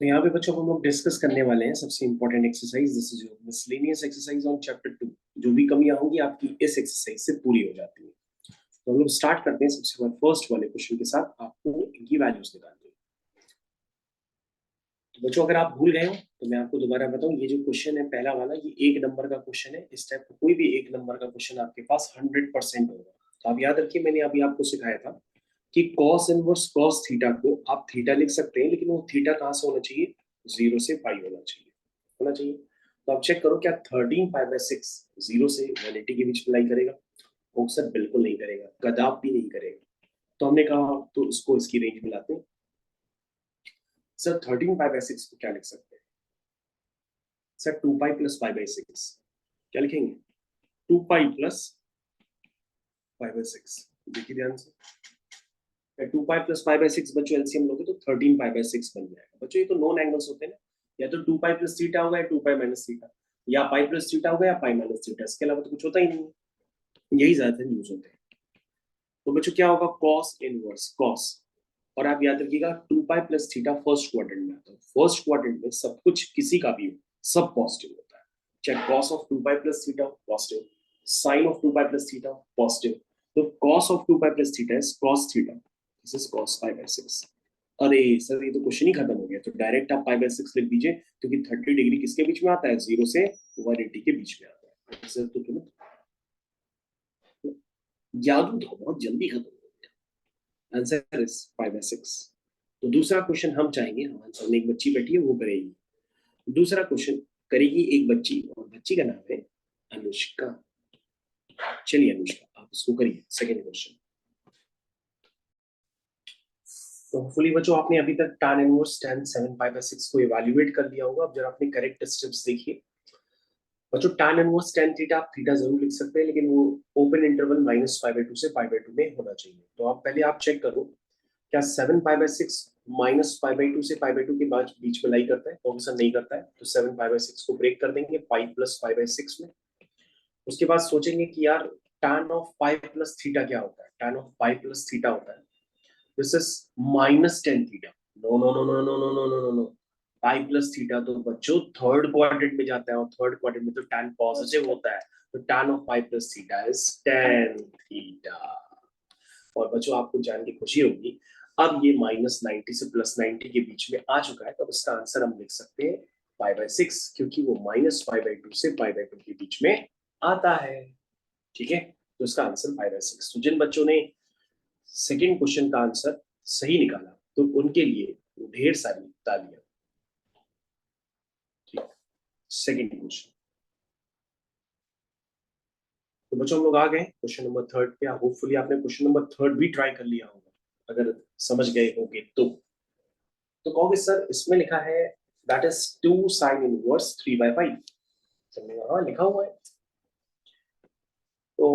तो यहाँ पे बच्चों को हम लोग डिस्कस करने वाले हैं सबसे important exercise. This is your miscellaneous exercise on chapter 2। जो भी कमियां होंगी आपकी इस एक्सरसाइज से पूरी हो जाती है। तो हम लोग स्टार्ट करते हैं सबसे पहले फर्स्ट वाले क्वेश्चन के साथ। आपको इनकी वैल्यूज निकालनी है। तो बच्चों अगर आप भूल गए हो तो मैं आपको दोबारा बताऊं, ये जो क्वेश्चन है पहला वाला, ये एक नंबर का क्वेश्चन है। इस टाइप का कोई भी एक नंबर का क्वेश्चन आपके पास 100% होगा। तो आप याद रखिए, मैंने अभी आपको सिखाया था कि कॉस इनवर्स कॉस थीटा को आप थीटा लिख सकते हैं, लेकिन वो थीटा कहाँ से होना चाहिए? 0 से पाई होना चाहिए। तो आप चेक करो, क्या 13 पाई/6 0 से 180 के बीच में लाई करेगा? वो सर बिल्कुल नहीं करेगा, कदाप भी नहीं करेगा। तो हमने कहा तो इसको इसकी रेंज में लाते हैं। सर 13 पाई/6 को क्या लिख सकते हैं? सर 2 पाई प्लस पाई/6 क्या लिखेंगे? 2 पाई प्लस पाई/6। देखिए ध्यान से, 2 पाई प्लस पाई/6 बच्चों एलसीएम लोगे तो 13 पाई/6 बन जाएगा। बच्चों ये तो नॉन एंगल्स होते हैं ना, या तो 2 पाई प्लस थीटा होगा या 2 पाई माइनस थीटा, या पाई प्लस थीटा होगा या पाई माइनस थीटा। इसके अलावा तो कुछ होता ही नहीं है। यही ज्यादातर यूज होते हैं। तो बच्चों क्या होगा? Cos inverse cos. और आप याद रखिएगा 2 pi plus theta first quadrant में आता है। फर्स्ट क्वाड्रेंट में सब कुछ किसी का भी हो, सब पॉजिटिव होता है। चाहे cos of 2 pi plus theta positive, sine of 2 pi plus theta positive. तो cos of 2 pi plus theta is cos theta, this is cos पाई/6। अरे सर ये तो क्वेश्चन ही खत्म हो गया। तो डायरेक्ट आप पाई/6 लिख दीजिए, क्योंकि 30 डिग्री किसके बीच में आता है? 0 से 180 के बीच में आता है। सर तो तुम्हें जादू तो बहुत जल्दी खत्म हो गया। आंसर इज पाई/6। तो दूसरा क्वेश्चन हम चाहेंगे, हमारे सामने एक बच्ची बैठी है, वो करेगी। दूसरा क्वेश्चन करेगी एक बच्ची, और बच्ची का नाम है अनुष्का। चलिए अनुष्का, आप इसको करिए सेकेंड क्वेश्चन। तो होपफुली बच्चों आपने अभी तक tan इनवर्स tan 7 पाई/6 को इवैल्यूएट कर लिया होगा। अब जरा अपने करेक्ट स्टेप्स देखिए। बच्चों tan इनवर्स tan थीटा आप थीटा जरूर लिख सकते हैं, लेकिन वो ओपन इंटरवल -π/2 से π/2 में होना चाहिए। तो आप पहले आप चेक करो, क्या 7 पाई/6 -π/2 से π/2 के बाद बीच में लाई करता है? तो सर नहीं करता है। तो 7 पाई/6 को ब्रेक कर देंगे पाई प्लस पाई/6 में। उसके बाद सोचेंगे कि यार tan of pi plus theta क्या होता है? tan of pi plus theta होता है, this is -tan theta. No no no no no no no no no no. Pi plus theta तो बच्चों थर्ड क्वाड्रेंट में जाता है, और थर्ड क्वाड्रेंट में तो tan पॉजिटिव होता है। तो tan of pi plus theta is tan theta. और बच्चों आपको जान के खुशी होगी, अब ये -90 से +90 के बीच में आ चुका है। तो इसका आंसर हम लिख सकते हैं पाई/6, क्योंकि वो -π/2 से π/2 के बीच में आता है। ठीक है, तो इसका आंसर पाई/6। तो जिन बच्चों ने सेकंड क्वेश्चन का आंसर सही निकाला, तो उनके लिए ढेर सारी तालियां। ठीक, सेकंड क्वेश्चन। तो बच्चों हम लोग आ गए क्वेश्चन नंबर थर्ड पे। होपफुली आपने क्वेश्चन नंबर थर्ड भी ट्राई कर लिया होगा, अगर समझ गए होंगे तो कहोगे सर इसमें लिखा है दैट इज 2 साइन इनवर्स 3/5। समझे? हाँ लिखा हुआ है। तो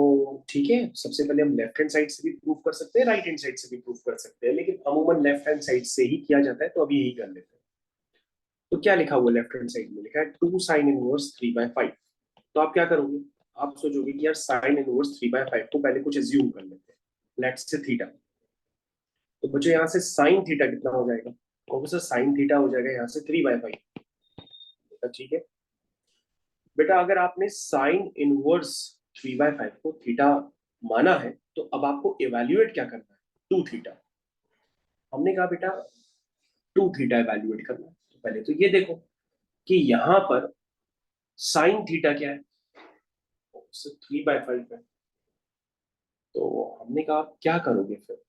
ठीक है, सबसे पहले हम लेफ्ट हैंड साइड से भी प्रूव कर सकते हैं, राइट हैंड साइड से भी प्रूव कर सकते हैं, लेकिन अमूमन लेफ्ट हैंड साइड से ही किया जाता है, तो अभी यही कर लेते हैं। तो क्या लिखा हुआ लेफ्ट हैंड साइड में? लिखा है 2 साइन इनवर्स 3/5। तो आप क्या करोगे? आप सोचोगे कि यार साइन इनवर्स 3/5 को पहले कुछ एज्यूम कर लेते हैं, लेट्स से थीटा। तो बच्चों यहाँ से साइन थीटा कितना हो जाएगा? सर साइन थीटा हो जाएगा यहाँ से 3/5। ठीक है बेटा, अगर आपने साइन इनवर्स 3/5 को थीटा माना है, तो अब आपको इवेल्युएट क्या करना है? 2 थीटा। हमने कहा बेटा 2 थीटा इवेल्युएट करना है। तो पहले तो ये देखो कि यहां पर साइन थीटा क्या है? 3/5 है। तो हमने कहा आप क्या करोगे फिर?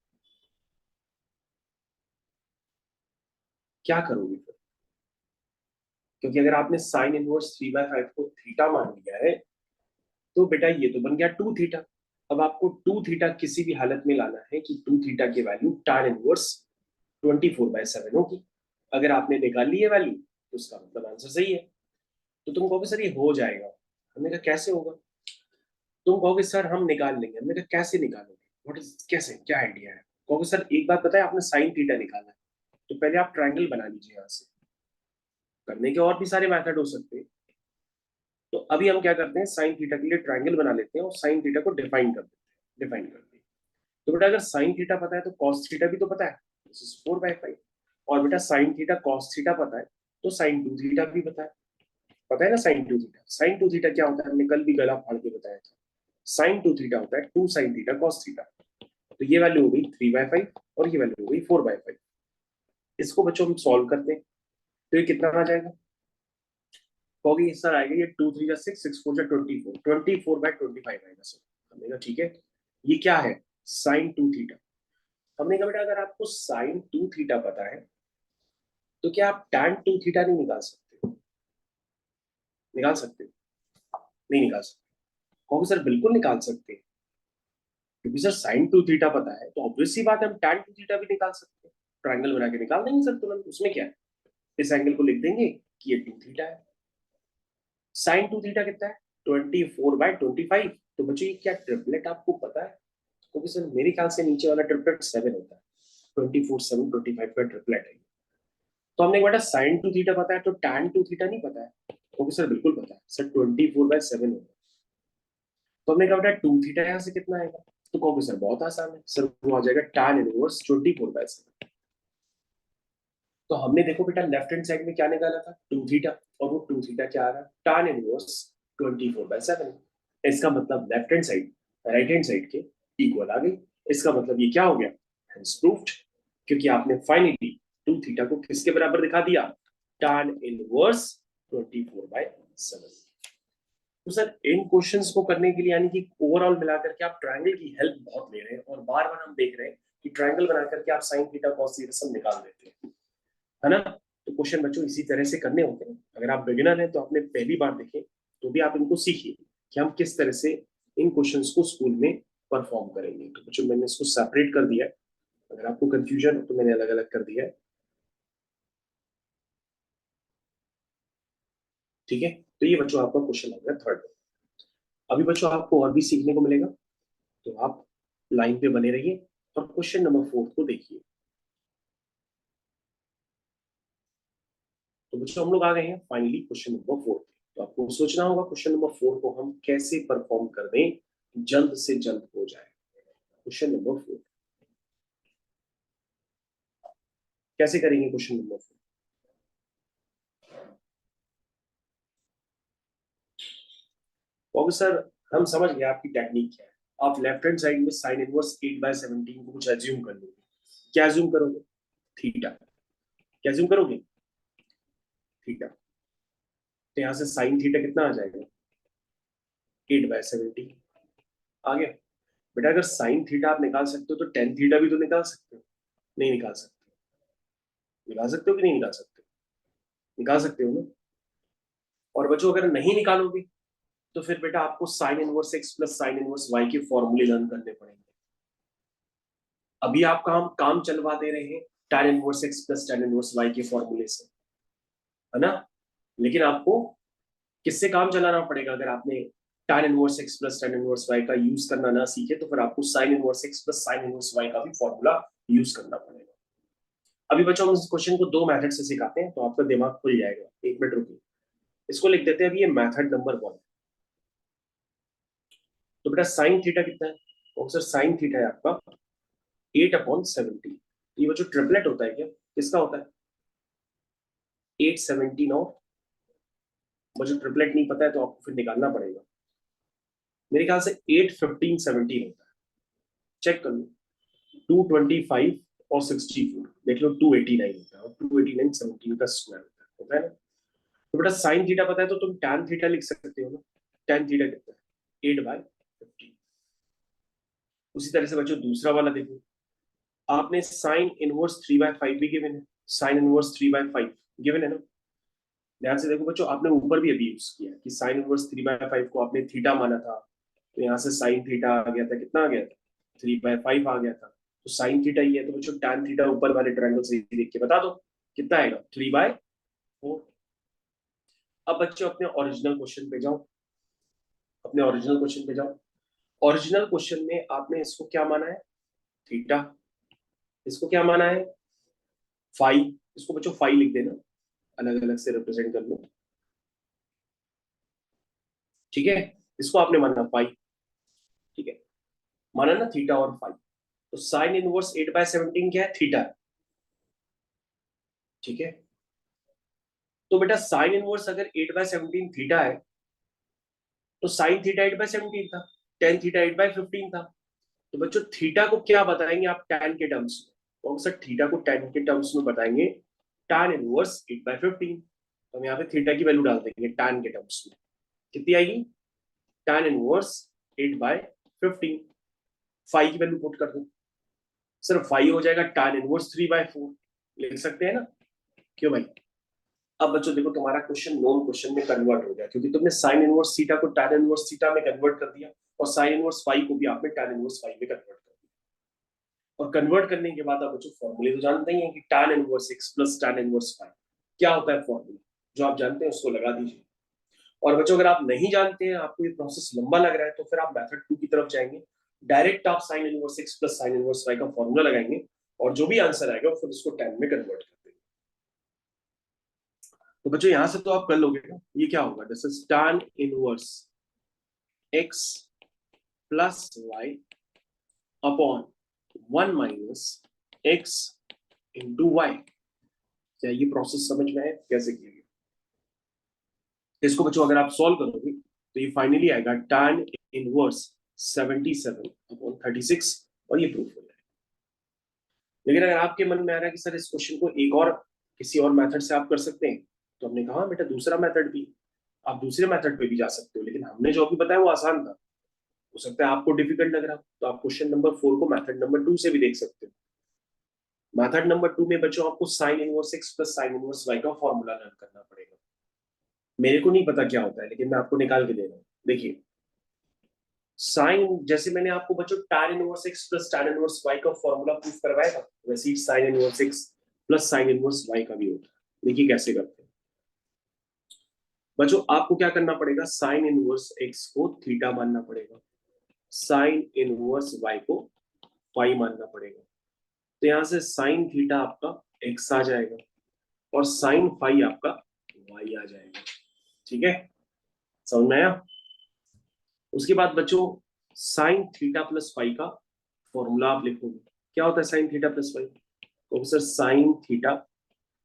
क्या करोगे फिर? क्योंकि अगर आपने साइन इनवर्स 3/5 को थीटा मान लिया है, तो बेटा ये तो बन गया 2 थीटा। अब आपको 2 थीटा किसी भी हालत में लाना है कि 2 थीटा की वैल्यू tan इनवर्स 24/7 होगी। अगर आपने निकाल ली है वैल्यू, तो उसका मतलब आंसर सही है। तो तुम कहोगे सर ये हो जाएगा। हमने कहा कैसे होगा? तुम कहोगे सर हम निकाल लेंगे। हमने कहा कैसे निकालोगे? व्हाट इज, कैसे, क्या आइडिया है? कहोगे सर एक बात बताए, आपने साइन थीटा निकाला है, तो पहले आप ट्राइंगल बना लीजिए। यहाँ से करने के और भी सारे मेथड हो सकते हैं। तो अभी हम क्या करते हैं, साइन थीटा के लिए ट्राइंगल बना लेते हैं और साइन थीटा को डिफाइन कर देते हैं। डिफाइन कर दिया। तो बेटा अगर साइन थीटा पता है तो कॉस थीटा भी तो पता है, दिस इज 4/5। और बेटा साइन थीटा कॉस थीटा पता है, तो साइन टू थीटा भी पता है ना sign to theta. Sign to theta क्या होता है, हमने कल भी गला फाड़ के बताया था। साइन टू थीटा होता है two sine theta cos theta. तो ये वैल्यू हो गई 3/5 और ये वैल्यू हो गई 4/5। इसको बच्चों हम सॉल्व करते हैं, तो ये कितना आ जाएगा, कहोगे सर आएगा ये 2 3 6 6 4 24, 24/25 आएगा सर। हमने कहा ठीक है, ये क्या है, साइन टू थीटा। हमने कहा बेटा अगर आपको साइन टू थीटा पता है तो क्या आप टैन टू थीटा नहीं निकाल सकते, निकाल सकते नहीं निकाल सकते, कहोगे सर बिल्कुल निकाल सकते हैं, क्योंकि सर साइन टू थीटा पता है तो ऑब्वियस सी बात है हम टैन टू थीटा भी निकाल सकते हैं। ट्रायंगल बना के निकाल देंगे सर तुरंत, उसमें क्या है, इस एंगल को लिख देंगे कि ये टू थीटा है। साइन टू थीटा कितना है, 24/25। तो बच्चों ये क्या ट्रिपलेट आपको पता है, क्योंकि सर मेरे ख्याल से नीचे वाला ट्रिपलेट 7 होता है, 24 7 25 का ट्रिपलेट है। तो हमने बेटा साइन टू थीटा पता है तो टैन टू थीटा नहीं पता है, क्योंकि सर बिल्कुल पता है सर 24/7 होगा। तो हमने कहा बेटा टू थीटा यहाँ से कितना आएगा, तो कहोगे सर बहुत आसान है सर, वो आ जाएगा टैन इनवर्स 24/7। तो हमने देखो बेटा लेफ्ट हैंड साइड में क्या निकाला था, टू थीटा, और वो टू थीटा क्या आ रहा है, टैन इनवर्स 24/7। इसका मतलब left hand side right hand side के इक्वल आ गई। इसका मतलब ये क्या हो गया, हेंस प्रूव्ड, क्योंकि आपने फाइनली टू थीटा को किसके बराबर दिखा दिया, टैन इनवर्स 24/7। तो सर इन क्वेश्चंस को करने के लिए यानी कि ओवरऑल मिलाकर के आप ट्रायंगल की हेल्प बहुत ले रहे हैं, और बार बार हम देख रहे हैं कि ट्रायंगल बना करके आप साइन थीटा कॉस थीटा सब निकाल देते हैं, है ना। तो क्वेश्चन बच्चों इसी तरह से करने होते हैं। अगर आप बिगिनर हैं तो आपने पहली बार देखे तो भी आप इनको सीखिए कि हम किस तरह से इन क्वेश्चंस को स्कूल में परफॉर्म करेंगे। तो बच्चों मैंने इसको सेपरेट कर दिया है, अगर आपको कंफ्यूजन हो तो मैंने अलग अलग कर दिया है, ठीक है। तो ये बच्चों आपका क्वेश्चन हो गया थर्ड। अभी बच्चों आपको और भी सीखने को मिलेगा, तो आप लाइन पे बने रहिए और क्वेश्चन नंबर 4 को देखिए। तो बच्चों हम लोग आ गए हैं फाइनली क्वेश्चन नंबर 4 पे। तो आपको सोचना होगा क्वेश्चन नंबर 4 को हम कैसे परफॉर्म कर दें, जल्द से जल्द हो जाए। क्वेश्चन नंबर 4 कैसे करेंगे, क्वेश्चन नंबर 4 सर हम समझ गए आपकी टेक्निक क्या है। आप लेफ्ट हैंड साइड में साइन इनवर्स 8/17 को कुछ एज्यूम कर लोगे। क्या एज्यूम करोगे, थीटा। क्या एज्यूम करोगे, थीटा। तो यहाँ से साइन थीटा कितना आ जाएगा, 8/17 आ गया। बेटा अगर साइन थीटा आप निकाल सकते हो तो टेन थीटा भी तो निकाल सकते हो, नहीं निकाल सकते, निकाल सकते हो कि नहीं निकाल सकते, निकाल सकते हो ना। और बच्चों अगर नहीं निकालोगे तो फिर बेटा आपको sine inverse X plus sine inverse Y के फॉर्मूले लर्न करने पड़ेंगे। अभी आप काम काम चलवा दे रहे हैं tan inverse X plus tan inverse Y के फॉर्मूले से, है ना। लेकिन आपको किससे काम चलाना पड़ेगा, अगर आपने tan inverse X plus tan inverse Y का यूज करना ना सीखे तो फिर आपको sin inverse X plus sin inverse Y का भी फॉर्मूला यूज करना पड़ेगा। अभी बच्चों हम इस क्वेश्चन को दो मेथड से सिखाते हैं तो आपका दिमाग खुल जाएगा। एक मिनट रुकिए, इसको लिख देते हैं अभी, ये मेथड नंबर 1। तो बेटा साइन थीटा कितना है, और सर साइन थीटा है आपका 8/17। ये वो जो ट्रिपलेट होता है क्या, किसका होता है, 8 17 और मुझे ट्रिपलेट नहीं पता है तो आपको फिर निकालना पड़ेगा। मेरे ख्याल से 8 15 17 होता है, चेक कर लो। 225 और 64 देख लो, 289 होता है, और 289 17 का स्क्वायर होता है ना। तो बेटा साइन थीटा पता है तो तुम टैन थीटा लिख सकते हो ना। टैन थीटा कितना है, 8/15। उसी तरह से बच्चों दूसरा वाला देखो, आपने साइन इनवर्स 3/5 भी गिवन है, साइन इनवर्स 3/5 गिवन है ना। ध्यान से देखो बच्चों, आपने ऊपर भी अभी यूज किया कि साइन इनवर्स 3/5 को आपने थीटा माना था, तो यहाँ से साइन थीटा आ गया था, कितना आ गया था, 3/5 आ गया था। तो साइन थीटा ही है, तो बच्चों टैन थीटा ऊपर वाले ट्रायंगल से देख के बता दो कितना आएगा, 3/4। अब बच्चों अपने ओरिजिनल क्वेश्चन पे जाओ, अपने ओरिजिनल क्वेश्चन पे जाओ। ओरिजिनल क्वेश्चन में आपने इसको क्या माना है, थीटा। इसको क्या माना है, फाइव। इसको बच्चों फाइव लिख देना, अलग अलग से रिप्रेजेंट कर लो, ठीक है। इसको आपने माना फाइव, ठीक है, माना ना थीटा और फाइव। तो साइन इनवर्स 8/17 क्या है, थीटा। ठीक है, तो बेटा साइन इनवर्स अगर 8/17 थीटा है तो साइन थीटा 8/17 था, टेन थीटा 8/15 था। तो बच्चों थीटा को क्या बताएंगे आप टैन के टर्म्स में? कौन सा थीटा को टैन के टर्म्स में बताएंगे? Tan inverse 8/15। तो हम यहाँ पे थीटा की वैल्यू डाल देंगे टैन के टर्म्स में, कितनी आएगी? Tan inverse 8/15। फाइव की वैल्यू पुट कर दो सर, फाइव हो जाएगा टैन इनवर्स 3/4, लिख सकते हैं ना? क्यों भाई? अब बच्चों देखो तुम्हारा क्वेश्चन नॉन क्वेश्चन में कन्वर्ट हो गया, क्योंकि तुमने साइन इनवर्स थीटा को टैन इनवर्स थीटा में कन्वर्ट कर दिया, और साइन इनवर्स फाइव को भी आपने टैन इनवर्स फाइव में कन्वर्ट कर दिया। और कन्वर्ट करने के बाद आप बच्चों फॉर्मूले तो जानते ही हैं कि tan inverse X plus tan inverse five क्या होता है फॉर्मूला, जो आप जानते हैं उसको लगा दीजिए। और बच्चों अगर आप नहीं जानते हैं, आपको ये प्रोसेस लंबा लग रहा है, तो फिर आप मेथड 2 की तरफ जाएंगे। डायरेक्ट आप sine inverse X plus sine inverse Y का फॉर्मूला लगाएंगे, और जो भी आंसर आएगा फिर उसको टैन में कन्वर्ट कर देंगे। तो बच्चों यहां से तो आप कर लोगे ना, ये क्या होगा? This is tan inverse X plus Y upon 1 minus X into Y. क्या ये प्रोसेस समझ में है कैसे किया गया? इसको बच्चों अगर आप सॉल्व करोगे तो ये फाइनली आएगा टैन इनवर्स 77 अपॉन 36, और ये प्रूफ हो जाएगा। लेकिन अगर आपके मन में आ रहा है कि सर इस क्वेश्चन को एक और किसी और मेथड से आप कर सकते हैं, तो हमने कहा बेटा दूसरा मेथड भी, आप दूसरे मेथड पे भी जा सकते हो, लेकिन हमने जो अभी बताया वो आसान था। हो सकता है आपको डिफिकल्ट लग रहा, तो आप क्वेश्चन नंबर 4 को मेथड नंबर 2 से भी देख सकते हो। मेथड नंबर 2 में बच्चों आपको sine inverse X plus sine inverse Y का फॉर्मूला लर्न करना पड़ेगा। मेरे को नहीं पता क्या होता है, लेकिन मैं आपको निकाल के दे रहा हूँ। देखिए साइन, जैसे मैंने आपको बच्चों tan inverse x plus tan inverse y का फॉर्मूला प्रूफ करवाया था, वैसे ही sin inverse x plus sin inverse y का भी होता है। देखिए कैसे करते हैं बच्चों। आपको क्या करना पड़ेगा? sin इनवर्स x को थीटा मानना पड़ेगा, sin इनवर्स y को फाई मानना पड़ेगा। तो यहां से sin थीटा आपका x आ जाएगा, और sin फाई आपका y आ जाएगा। ठीक है, समझ में आया? उसके बाद बच्चों साइन थीटा प्लस फाई का फॉर्मूला आप लिखोगे। क्या होता है साइन थीटा प्लस फाई? तो sir sine theta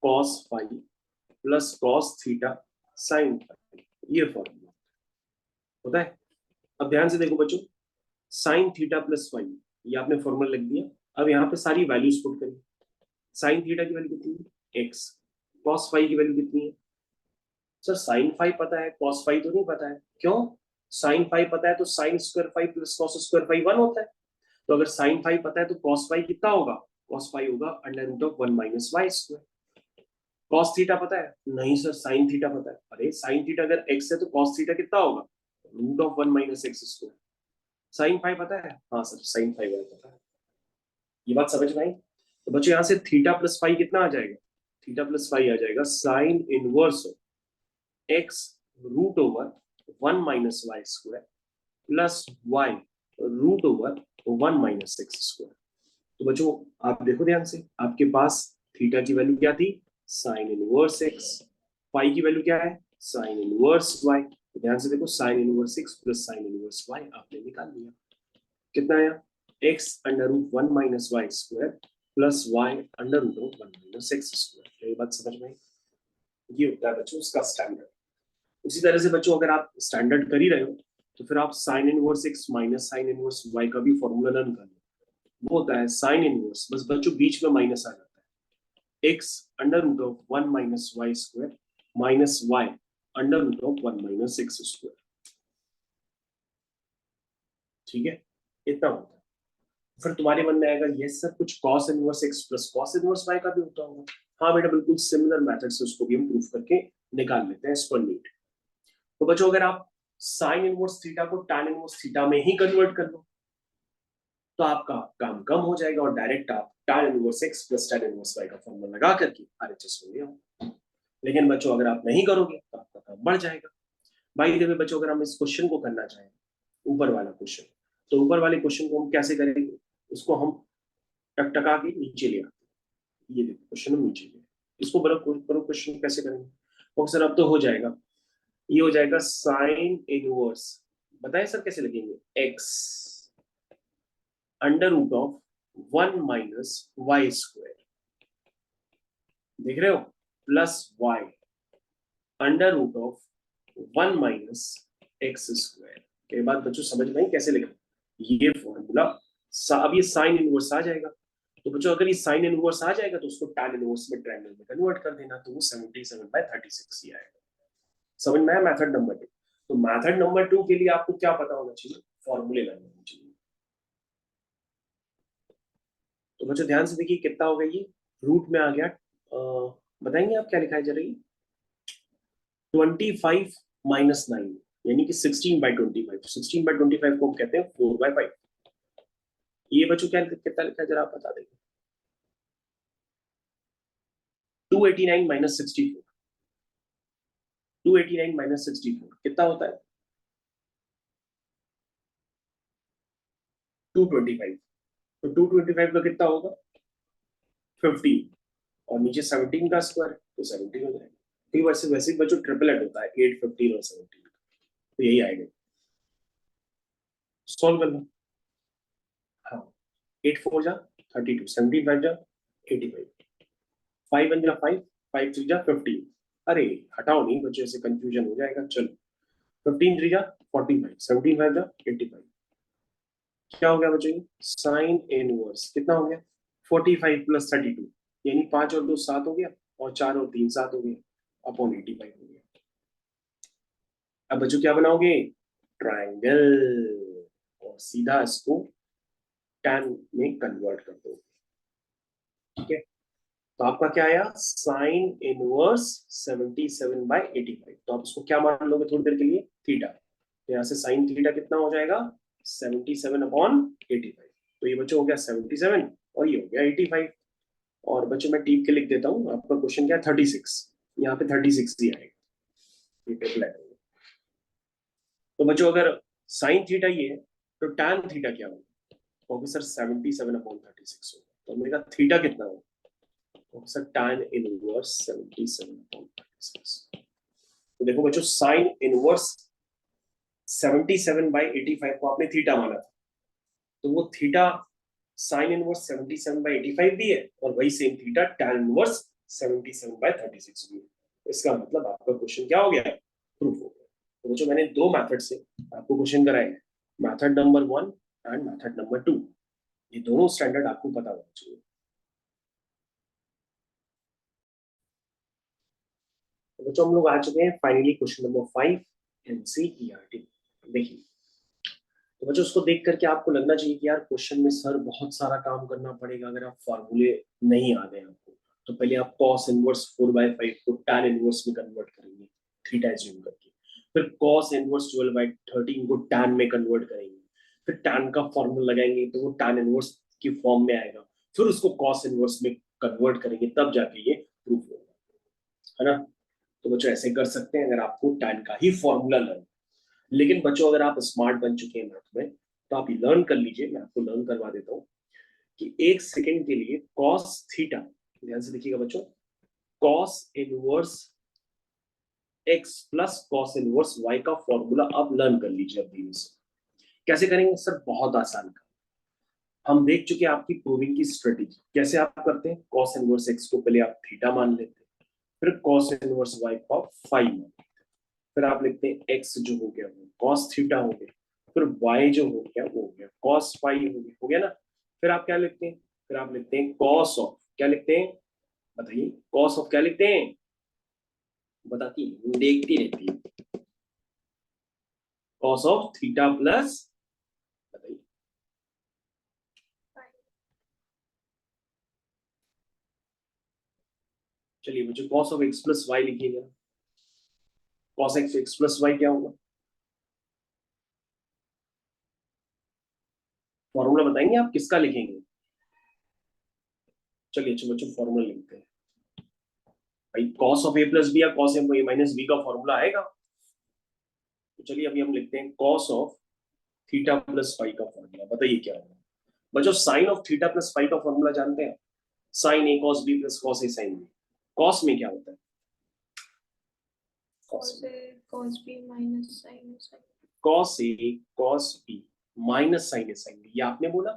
cos phi plus cos theta sine phi, ये फॉर्मूला होता है। अब ध्यान से देखो बच्चों, साइन थीटा प्लस फाई ये आपने फॉर्मूला लिख दिया। अब यहाँ पे सारी वैल्यूज पुट करिए। साइन थीटा की वैल्यू कितनी है? एक्स। कॉस फाई की वैल्यू कितनी है? सर साइन फाई पता है, कॉस फाई तो नहीं पता है। क्यों? साइन फाई पता है तो sine square phi plus cos square phi 1 होता है। तो अगर साइन फाई पता है तो कॉस फाई कितना होगा? कॉस फाई होगा under root of 1 minus Y square. Cos theta पता है? नहीं सर साइन थीटा पता है। अरे साइन थीटा अगर एक्स है तो कॉस थीटा कितना होगा? Root of 1 minus X square. Sine phi पता है? हाँ सर साइन फाई पता है। ये बात समझ में आई? तो बच्चों यहाँ से थीटा प्लस फाई कितना आ जाएगा? थीटा प्लस फाई आ जाएगा sine inverse X root over 1 minus Y square plus Y root over 1 minus X square. तो बच्चों आप देखो ध्यान से, आपके पास थीटा की वैल्यू क्या थी? Sine inverse X. फाई की वैल्यू क्या है? Sine inverse Y. तो ध्यान से देखो, sine inverse X plus sine inverse Y आपने निकाल लिया। कितना आया? X under root 1 minus Y square plus Y under root of 1 minus X square. ये बात समझ में आई? ये होता है बच्चों उसका स्टैंडर्ड। उसी तरह से बच्चों अगर आप स्टैंडर्ड कर ही रहे हो, तो फिर आप sine inverse X minus sine inverse Y का भी फॉर्मूला लर्न कर लो। वो होता है साइन इनवर्स, बस बच्चों बीच में माइनस आ जाता है, X under root of 1 minus Y square minus Y under root of 1 minus X square. ठीक है, इतना होता है। फिर तुम्हारे मन में आएगा ये सर कुछ cos inverse X plus cos inverse Y का भी होता होगा। हाँ बेटा बिल्कुल सिमिलर मेथड से उसको भी हम प्रूफ करके निकाल लेते हैं इस पर नीट। तो बच्चों अगर आप साइन इनवर्स थीटा को टैन इनवर्स थीटा में ही कन्वर्ट कर लो तो आपका काम कम हो जाएगा, और डायरेक्ट आप tan inverse X plus tan inverse Y का फॉर्मूला लगा करके आरएचएस हो गया। लेकिन बच्चों अगर आप नहीं करोगे तो आपका काम बढ़ जाएगा। भाई देखिए बच्चों, अगर हम इस क्वेश्चन को करना चाहें, ऊपर वाला क्वेश्चन, तो ऊपर वाले क्वेश्चन को हम कैसे करेंगे? उसको हम टकटका के नीचे ले आते हैं। ये देखो क्वेश्चन हम नीचे ले, इसको बड़ा बड़ा क्वेश्चन कैसे करेंगे? तो सर अब तो हो जाएगा, ये हो जाएगा साइन इनवर्स, बताएं सर कैसे लगेंगे? X under root of 1 minus Y square देख रहे हो, plus Y under root of 1 minus X square. के बाद बच्चों समझ में आई कैसे लिखा ये फॉर्मूला। अब ये साइन इनवर्स आ जाएगा, तो बच्चों अगर ये साइन इनवर्स आ जाएगा तो उसको tan इनवर्स में ट्रायंगल में कन्वर्ट कर देना, तो वो 77/36 ही आएगा। समझ में आया मेथड नंबर 2। तो मेथड नंबर 2 के लिए आपको क्या पता होना चाहिए, फॉर्मूले लर्न होने चाहिए। तो बच्चों ध्यान से देखिए कितना हो गया ये, रूट में आ गया। बताएंगे आप क्या लिखा है जरा, 25 माइनस 9 यानी कि 16/25। 16/25 को हम कहते हैं 4/5। ये बच्चों क्या कितना लिखा है जरा आप बता देंगे। 289 माइनस 64, 289 माइनस 64 कितना होता है, 225। तो 225 का कितना होगा, 15, और नीचे 17 का स्क्वायर तो 17 हो जाएगा। तो वैसे वैसे बच्चों ट्रिपलेट होता है 8, 15 और 17, तो यही आएगा। सॉल्व कर लो। हाँ, 8 4 जा 32, 17 5 जा 85, 5 1 जा 5, 5 3 जा 15। अरे हटाओ नहीं बच्चों, ऐसे कंफ्यूजन हो जाएगा। चलो 15 3 जा 45, 17 5 जा 85। क्या हो गया बच्चों, साइन इनवर्स कितना हो गया, 45 प्लस 32, यानी 5 और 2 7 हो गया, और 4 और 3 7 हो गया, अपॉन 85 हो गया। अब बच्चों क्या बनाओगे, ट्रायंगल, और सीधा इसको tan में कन्वर्ट कर दो। ठीक है, तो आपका क्या आया, साइन इनवर्स 77/85। तो आप इसको क्या मान लोगे थोड़ी देर के लिए, थीटा। तो यहाँ से साइन थीटा कितना हो जाएगा, 77/85। तो ये बच्चों हो गया 77 और ये हो गया 85। और बच्चों मैं टीप के लिख देता हूँ, आपका क्वेश्चन क्या है 36, यहाँ पे 36 ही आएगा। तो बच्चों अगर साइन थीटा ये है तो tan थीटा क्या होगा, होगा सर 77/36 होगा। तो हमने कहा थीटा कितना होगा, सर tan इनवर्स 77/36। तो देखो बच्चों साइन इनवर्स 77/85 को आपने थीटा माना था, तो वो थीटा साइन इनवर्स 77/85 भी है, और वही सेम थीटा tan इनवर्स 77/36 भी है। इसका मतलब आपका क्वेश्चन क्या हो गया, प्रूफ हो गया। तो बच्चों मैंने दो मेथड से आपको क्वेश्चन कराए हैं, method number 1 and method number 2। ये दोनों स्टैंडर्ड आपको पता होना चाहिए। तो बच्चों हम लोग आ चुके हैं फाइनली क्वेश्चन नंबर 5 एनसीईआरटी। देखिए, तो बच्चों उसको देख करके आपको लगना चाहिए कि यार क्वेश्चन में सर बहुत सारा काम करना पड़ेगा अगर आप फॉर्मूले नहीं आ गए आपको। तो पहले आप कॉस इनवर्स 4/5 को tan इनवर्स में कन्वर्ट करेंगे थीटा एज्यूम करके, फिर कॉस इनवर्स 12/13 को tan में कन्वर्ट करेंगे, फिर tan का फॉर्मूला लगाएंगे तो वो tan इनवर्स की फॉर्म में आएगा, फिर उसको कॉस इनवर्स में कन्वर्ट करेंगे, तब जाके ये प्रूफ होगा, है ना। तो बच्चों ऐसे कर सकते हैं अगर आपको tan का ही फॉर्मूला लर्न। लेकिन बच्चों अगर आप स्मार्ट बन चुके हैं मैथ में तो आप लर्न कर लीजिए, मैं आपको लर्न करवा देता हूँ कि एक सेकंड के लिए कॉस थीटा, ध्यान से देखिएगा बच्चों, cos inverse X plus cos inverse Y का फॉर्मूला आप लर्न कर लीजिए अब धीरे से। कैसे करेंगे सर, बहुत आसान। हम देख चुके हैं आपकी प्रूविंग की स्ट्रेटेजी कैसे आप करते हैं, कॉस इनवर्स एक्स को पहले आप थीटा मान लेते हैं, फिर कॉस इनवर्स वाई को आप फाई मान, फिर आप लिखते हैं एक्स जो हो गया वो कॉस थीटा हो गया, फिर वाई जो हो गया वो हो गया कॉस फाई हो गया ना। फिर आप क्या लिखते हैं, फिर आप लिखते हैं कॉस ऑफ, क्या लिखते हैं बताइए, कॉस ऑफ क्या लिखते हैं, बताती है देखती रहती है, कॉस ऑफ थीटा प्लस, बताइए चलिए मुझे cos of x plus y लिखिएगा, cos x x plus y क्या होगा, फॉर्मूला बताएंगे आप किसका लिखेंगे, चलिए अच्छा बच्चों फॉर्मूला लिखते हैं। भाई cos of A plus B या कॉस ए माइनस बी का फॉर्मूला आएगा, तो चलिए अभी हम लिखते हैं cos of theta plus phi का फॉर्मूला, बताइए क्या होगा। बच्चों sine of theta plus phi का फॉर्मूला जानते हैं, sine A cos B plus cos A sine B. Cos में क्या होता है, cos A cos B minus sin A sin B। Cos A cos B minus sine A sine B, ये आपने बोला,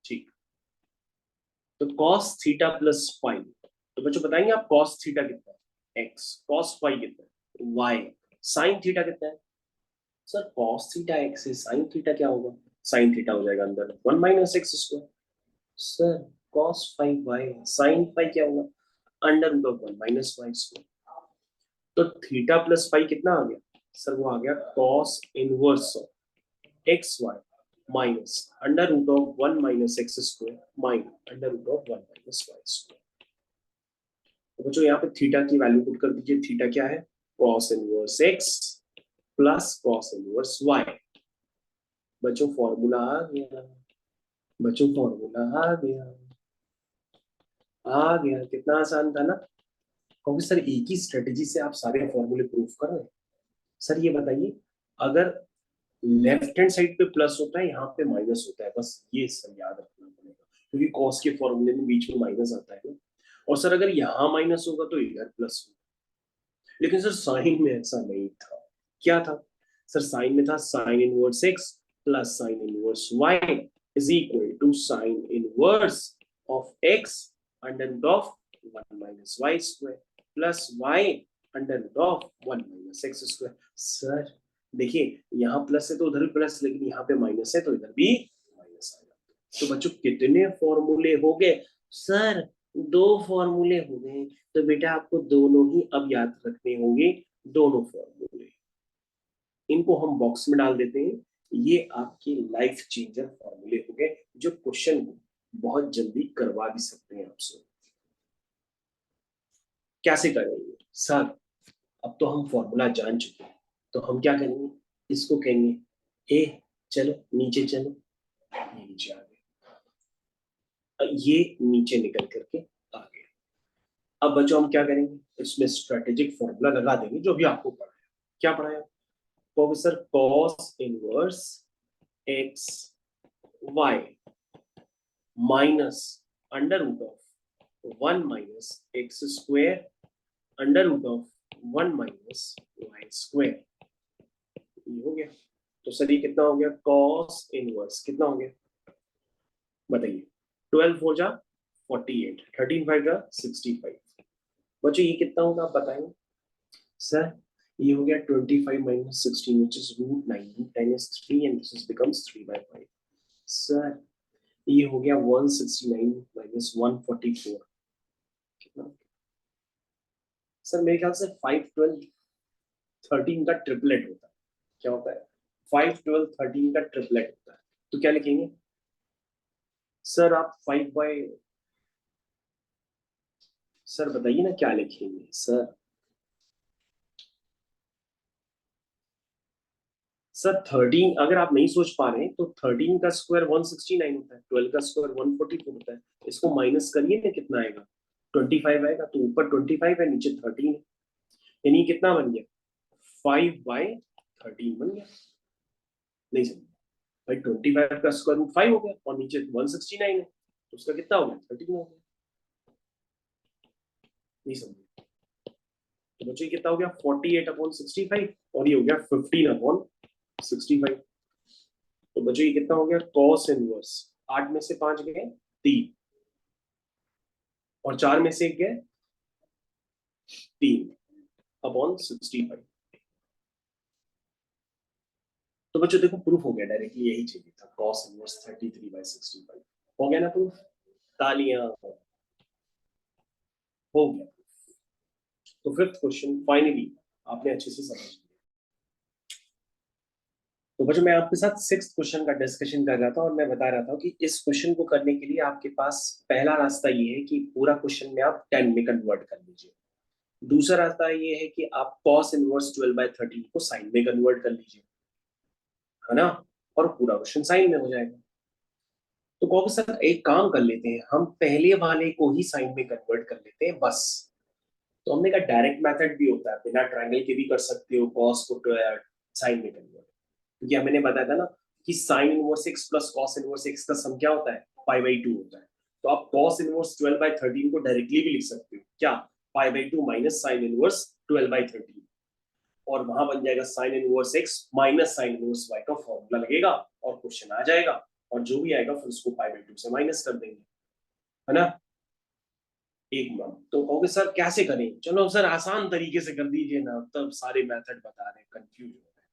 ठीक। तो cos थीटा प्लस फाइव, तो बच्चों बताएंगे आप cos थीटा कितना है x, cos फाइव कितना है y, sin थीटा कितना है सर cos थीटा x है, sin थीटा क्या होगा, sin थीटा हो जाएगा अंदर 1 minus X square, sir cos phi y, sin phi क्या होगा under root of 1 minus Y square, तो थीटा प्लस फाइव कितना आ गया सर, वो आ गया cos inverse of X Y minus under root of 1 minus X square minus under root of 1 minus Y square. तो बच्चों यहाँ पे थीटा की वैल्यू पुट कर दीजिए, थीटा क्या है cos inverse x plus cos inverse y। बच्चों फॉर्मूला आ गया, बच्चों फॉर्मूला आ गया, कितना आसान था ना। क्योंकि सर एक ही स्ट्रेटेजी से आप सारे फॉर्मूले प्रूव कर रहे हैं। सर ये बताइए, अगर लेफ्ट हैंड साइड पे प्लस होता है, यहाँ पे माइनस होता है, बस ये सर याद रखना पड़ेगा, क्योंकि कॉस के फॉर्मूले में बीच में माइनस आता है ना। और सर अगर यहाँ माइनस होगा तो इधर प्लस होगा, लेकिन सर साइन में ऐसा नहीं था। क्या था सर, साइन में था sine inverse X plus sine inverse Y is equal to sine inverse of X under root of 1 minus Y square plus Y under root of 1 minus X square. Sir देखिए यहाँ plus है तो उधर भी plus, लेकिन यहाँ पे minus है तो इधर भी माइनस आएगा। तो बच्चों कितने फॉर्मूले हो गए सर, दो फॉर्मूले हो गए। तो बेटा आपको दोनों ही अब याद रखने होंगे, दोनों फॉर्मूले। इनको हम बॉक्स में डाल देते हैं, ये आपके लाइफ चेंजर फॉर्मूले हो गए, जो क्वेश्चन को बहुत जल्दी करवा भी सकते हैं आपसे। कैसे करेंगे सर, अब तो हम फॉर्मूला जान चुके हैं, तो हम क्या करेंगे, इसको कहेंगे ए, चलो नीचे चलो, ये नीचे आ गए, ये नीचे निकल करके आ गया। अब बच्चों हम क्या करेंगे, इसमें स्ट्रेटेजिक फॉर्मूला लगा देंगे जो भी आपको पढ़ाया। क्या पढ़ाया professor, cos inverse X Y minus under root of 1 minus X square under root of 1 minus Y square. ये हो गया। तो सर ये कितना हो गया, कॉस इनवर्स कितना हो गया बताइए, 12 4 जा 48, 13 5 जा 65। बच्चों ये कितना होगा आप बताएंगे सर, ये हो गया 25 minus 16 which is root 9, root 10 is 3 and this is becomes 3/5। Sir ये हो गया 169 माइनस 144, कितना सर, मेरे ख्याल से 5 12 13 का ट्रिपलेट होता है। क्या होता है 5 12 13 का ट्रिपलेट होता है, तो क्या लिखेंगे सर आप 5 बाय, सर बताइए ना क्या लिखेंगे सर। सर 13 अगर आप नहीं सोच पा रहे हैं तो 13 का स्क्वायर 169 होता है, 12 का स्क्वायर 144 होता है, इसको माइनस करिए ना कितना आएगा 25 आएगा। तो ऊपर 25 है नीचे 13 है, यानी कितना बन गया 5/13 बन गया। नहीं समझ भाई, 25 का स्क्वायर रूट 5 हो गया और नीचे 169 है, तो उसका कितना हो गया 13 हो गया। नहीं समझ, तो बच्चों कितना हो गया 48/65 और ये हो गया 15/65। तो बच्चों ये कितना हो गया कॉस इनवर्स, 8 में से 5 गए 3 और 4 में से 1 गए 3/65। तो बच्चों देखो प्रूफ हो गया, डायरेक्टली यही चाहिए था, कॉस इनवर्स 33/65 हो गया ना प्रूफ, तालियां हो गया। तो फिफ्थ क्वेश्चन फाइनली आपने अच्छे से समझ लिया। तो बच्चों मैं आपके साथ सिक्स्थ क्वेश्चन का डिस्कशन कर रहा था और मैं बता रहा था कि इस क्वेश्चन को करने के लिए आपके पास पहला रास्ता ये है कि पूरा क्वेश्चन में आप 10 में कन्वर्ट कर लीजिए। दूसरा रास्ता ये है कि आप cos इनवर्स 12/13 को साइन में कन्वर्ट कर लीजिए, है ना, और पूरा क्वेश्चन साइन में हो जाएगा। तो कहो सर एक काम कर लेते हैं, हम पहले वाले को ही साइन में कन्वर्ट कर लेते हैं बस। तो हमने कहा डायरेक्ट मेथड भी होता है, बिना ट्रायंगल के भी कर सकते हो cos को साइन में कन्वर्ट, क्योंकि मैंने बताया था ना कि sign inverse X plus cos inverse x का सम क्या होता है π/2 होता है। तो आप cos इनवर्स 12/13 को डायरेक्टली भी लिख सकते हो, क्या π/2 माइनस साइन इनवर्स 12/13, और वहां बन जाएगा sine inverse X minus sine inverse Y का फॉर्मूला लगेगा और क्वेश्चन आ जाएगा, और जो भी आएगा फिर उसको π/2 से माइनस कर देंगे। है ना। एक मंथ तो कहोगे सर कैसे करें, चलो सर आसान तरीके से कर दीजिए ना, तब सारे मेथड बता रहे हैं, कंफ्यूज हो रहे हैं।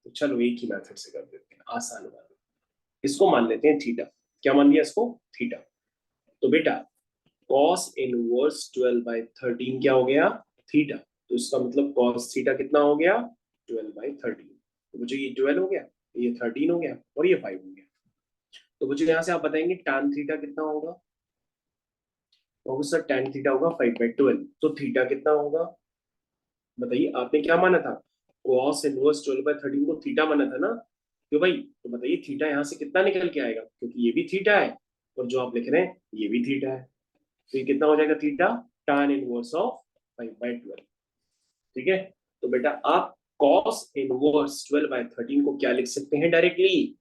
तो चलो एक ही मेथड से कर देते हैं, आसान वाला। इसको मान लेते हैं थीटा। क्या मान लिया इसको? थीटा। तो बेटा cos इनवर्स 12/13 क्या हो गया? थीटा। तो इसका मतलब cos थीटा कितना हो गया? 12/13। तो मुझे ये 12 हो गया, ये 13 हो गया और ये 5 हो गया। तो मुझे यहां से आप बताएंगे tan थीटा कितना होगा? तो सर tan थीटा होगा 5/12। तो थीटा कितना होगा बताइए? आपने क्या माना था? cos इनवर्स 12/13 को थीटा माना था ना, क्यों भाई? तो बताइए थीटा यहाँ से कितना निकल के आएगा, क्योंकि ये भी थीटा है और जो आप लिख रहे हैं ये भी थीटा है। तो ये कितना हो जाएगा थीटा? tan inverse of 5/12। ठीक है। तो बेटा आप cos इनवर्स 12/13 को क्या लिख सकते हैं डायरेक्टली?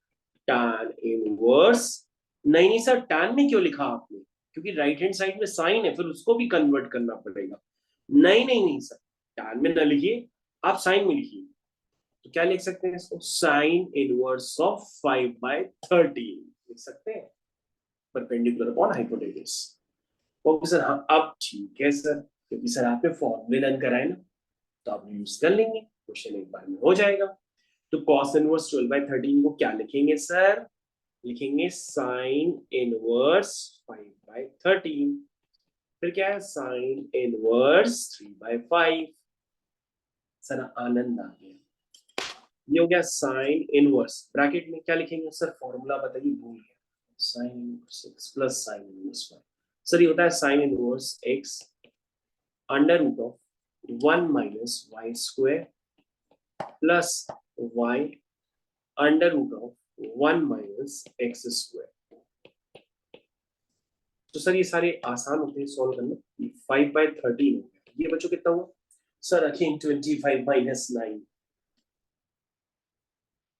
tan inverse. नहीं नहीं सर, tan में क्यों लिखा आपने? क्योंकि राइट हैंड साइड में साइन है, फिर उसको भी कन्वर्ट करना पड़ेगा। नहीं नहीं नहीं सर, tan में ना लिखिए, आप साइन में लिखिए। तो क्या लिख सकते हैं इसको? साइन इनवर्स ऑफ 5/13 लिख सकते हैं, perpendicular upon hypotenuse. Okay sir, हाँ अब ठीक है सर, क्योंकि सर आपने फॉर्मूले लर्न कराए ना, तो आप यूज कर लेंगे, क्वेश्चन एक बार में हो जाएगा। तो cos इनवर्स 12/13 को क्या लिखेंगे सर? लिखेंगे साइन इनवर्स 5/13। फिर क्या है? Sine inverse 3/5। सर आनंद आ गया। ये हो गया साइन इनवर्स। ब्रैकेट में क्या लिखेंगे सर? फॉर्मूला बताइए, भूल गया। Sine inverse X plus sine inverse Y. Sir ये होता है sine inverse X under root of 1 minus Y square plus Y under root of 1 minus X square. तो सर ये सारे आसान होते हैं सॉल्व करना। 5/13 हो गया। ये बच्चों कितना हुआ? Sir again 25 minus 9,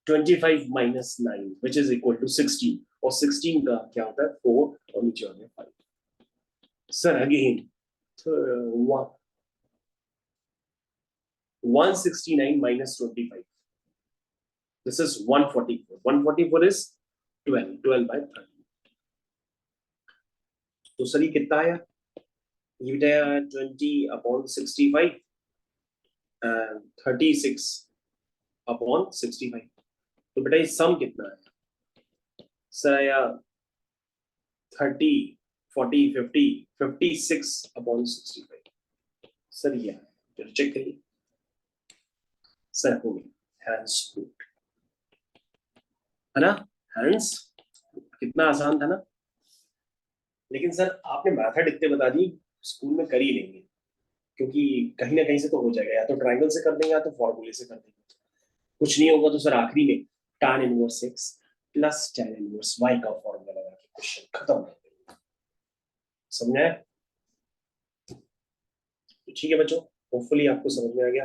25 minus 9 which is equal to 16। और 16 का क्या होता है? 4 और नीचे आ गया 5। Sir again 169 minus 25. This is 144. 144 is 12. 12/13. तो सर ये कितना आया? ये बेटा 20/65 and 36/65। तो बेटा ये सम कितना है? सर आया 30, 40, 50, 56/65। सर ये आया, चेक करिए। सर हो गया हैंड्स प्रूफ, है ना। हैंड्स कितना आसान था ना। लेकिन सर आपने मैथड इतने बता दिए, स्कूल में कर ही लेंगे, क्योंकि कहीं ना कहीं से तो हो जाएगा, या तो ट्रायंगल से कर देंगे या तो फॉर्मूले से कर देंगे। कुछ नहीं होगा तो सर आखिरी में tan inverse x plus tan inverse y का फॉर्मूला लगा के क्वेश्चन खत्म कर देंगे। समझ आया? तो ठीक है बच्चों, होपफुली आपको समझ में आ गया।